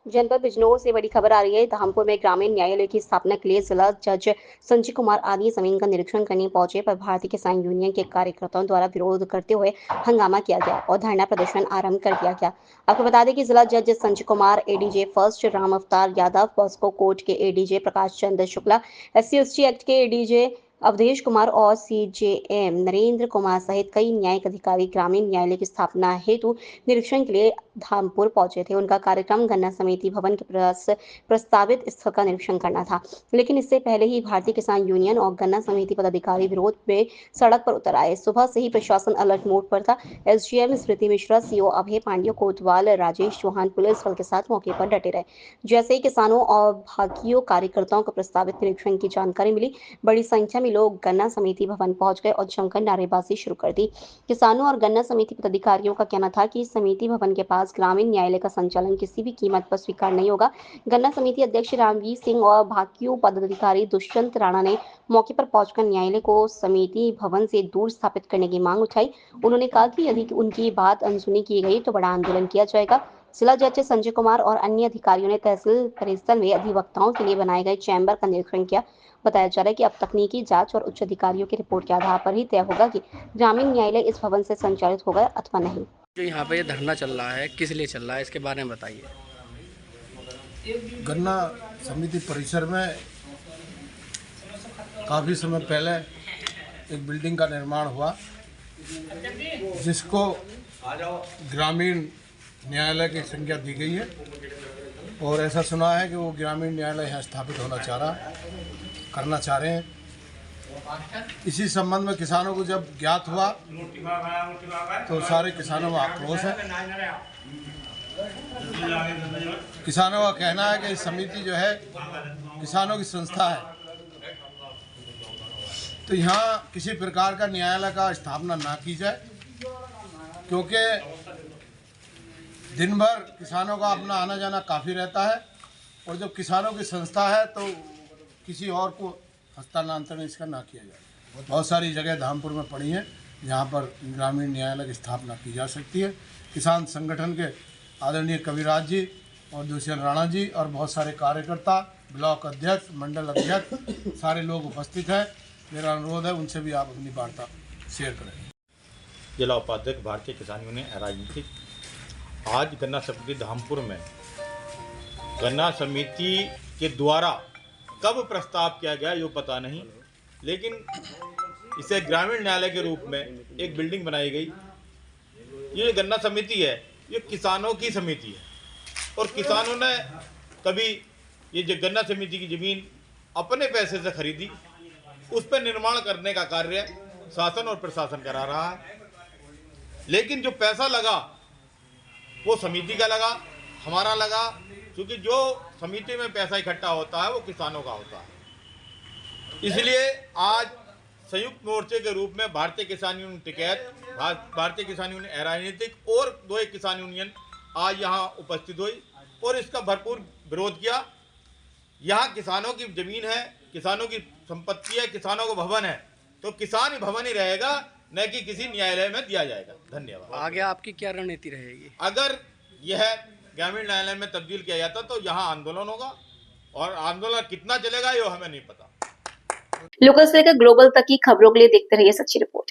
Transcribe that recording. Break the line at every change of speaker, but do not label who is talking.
जनपद बिजनौर से बड़ी खबर आ रही है। धामपुर में ग्रामीण न्यायालय की स्थापना के लिए जिला जज संजय कुमार आदि जमीन का निरीक्षण करने पहुंचे, पर भारतीय किसान यूनियन के कार्यकर्ताओं द्वारा विरोध करते हुए हंगामा किया गया और धरना प्रदर्शन आरंभ कर दिया गया। आपको बता दें कि जिला जज संजय कुमार, एडीजे फर्स्ट राम अवतार यादव, पॉस्को कोर्ट के ADJ Prakash Chandra Shukla, SC/ST act के एडीजे अवधेश कुमार और CJM नरेंद्र कुमार सहित कई न्यायिक अधिकारी ग्रामीण न्यायालय की स्थापना हेतु निरीक्षण के लिए धामपुर पहुंचे थे। उनका कार्यक्रम गन्ना समिति भवन के प्रस्तावित स्थल का निरीक्षण करना था, लेकिन इससे पहले ही भारतीय किसान यूनियन और गन्ना समिति पदाधिकारी विरोध में सड़क पर उतर आए। सुबह से ही प्रशासन अलर्ट मोड पर था। SGM स्मृति मिश्रा, CO अभय पांड्य, कोतवाल राजेश चौहान पुलिस बल के साथ मौके पर डटे रहे। जैसे ही किसानों और भाकियों कार्यकर्ताओं को प्रस्तावित निरीक्षण की जानकारी मिली, बड़ी संख्या में लोग गन्ना समिति भवन पहुंच गए और जमकर नारेबाजी शुरू कर दी। किसानों और गन्ना समिति पदाधिकारियों का कहना था कि समिति भवन के पास ग्रामीण न्यायालय का संचालन किसी भी कीमत पर स्वीकार नहीं होगा। गन्ना समिति अध्यक्ष रामवीर सिंह और भाकियों पदाधिकारी दुष्यंत राणा ने मौके पर पहुंचकर न्यायालय को समिति भवन से दूर स्थापित करने की मांग उठाई। उन्होंने कहा कि यदि उनकी बात अनसुनी की गई तो बड़ा आंदोलन किया जाएगा। जिला जज संजय कुमार और अन्य अधिकारियों ने तहसील परिसर में अधिवक्ताओं के लिए बनाए गए चैम्बर का निरीक्षण किया। बताया जा रहा है कि अब तकनीकी जांच और उच्च अधिकारियों की रिपोर्ट के आधार पर ही तय होगा कि ग्रामीण न्यायालय इस भवन से संचालित होगा अथवा नहीं।
जो यहाँ पे ये धरना चल रहा है, किस लिए चल रहा है, इसके बारे में बताइए।
गन्ना समिति परिसर में काफ़ी समय पहले एक बिल्डिंग का निर्माण हुआ, जिसको ग्रामीण न्यायालय की संज्ञा दी गई है और ऐसा सुना है कि वो ग्रामीण न्यायालय यहाँ स्थापित करना चाह रहे हैं। इसी संबंध में किसानों को जब ज्ञात हुआ तो सारे किसानों में आक्रोश है। किसानों का कहना है कि इस समिति जो है किसानों की संस्था है, तो यहाँ किसी प्रकार का न्यायालय का स्थापना ना की जाए, क्योंकि दिन भर किसानों का अपना आना जाना काफ़ी रहता है और जब किसानों की संस्था है तो किसी और को हस्तांतरण इसका ना किया जाए। बहुत सारी जगह धामपुर में पड़ी हैं जहाँ पर ग्रामीण न्यायालय की स्थापना की जा सकती है। किसान संगठन के आदरणीय कविराज जी और दुष्यंत राणा जी और बहुत सारे कार्यकर्ता, ब्लॉक अध्यक्ष, मंडल अध्यक्ष, सारे लोग उपस्थित हैं। मेरा अनुरोध है उनसे भी आप अपनी वार्ता शेयर करें।
जिला उपाध्यक्ष भारतीय किसान यूनियन राजनीतिक, आज गन्ना समिति धामपुर में गन्ना समिति के द्वारा कब प्रस्ताव किया गया ये पता नहीं, लेकिन इसे ग्रामीण न्यायालय के रूप में एक बिल्डिंग बनाई गई। ये गन्ना समिति है, ये किसानों की समिति है और किसानों ने कभी ये जो गन्ना समिति की ज़मीन अपने पैसे से खरीदी, उस पर निर्माण करने का कार्य शासन और प्रशासन करा रहा है, लेकिन जो पैसा लगा वो समिति का लगा, हमारा लगा, क्योंकि जो समिति में पैसा इकट्ठा होता है वो किसानों का होता है। इसलिए आज संयुक्त मोर्चे के रूप में भारतीय किसान यूनियन टिकैत, भारतीय किसान यूनियन राजनीतिक और दो एक किसान यूनियन आज यहाँ उपस्थित हुई और इसका भरपूर विरोध किया। यहाँ किसानों की जमीन है, किसानों की संपत्ति है, किसानों का भवन है, तो किसान ही भवन ही रहेगा, न कि किसी न्यायालय में दिया जाएगा। धन्यवाद।
आगे आपकी क्या रणनीति रहेगी?
अगर यह ग्रामीण न्यायालय में तब्दील किया जाता तो यहाँ आंदोलन होगा और आंदोलन कितना चलेगा ये हमें नहीं पता।
लोकल से लेकर ग्लोबल तक की खबरों के लिए देखते रहिए सच्ची रिपोर्ट।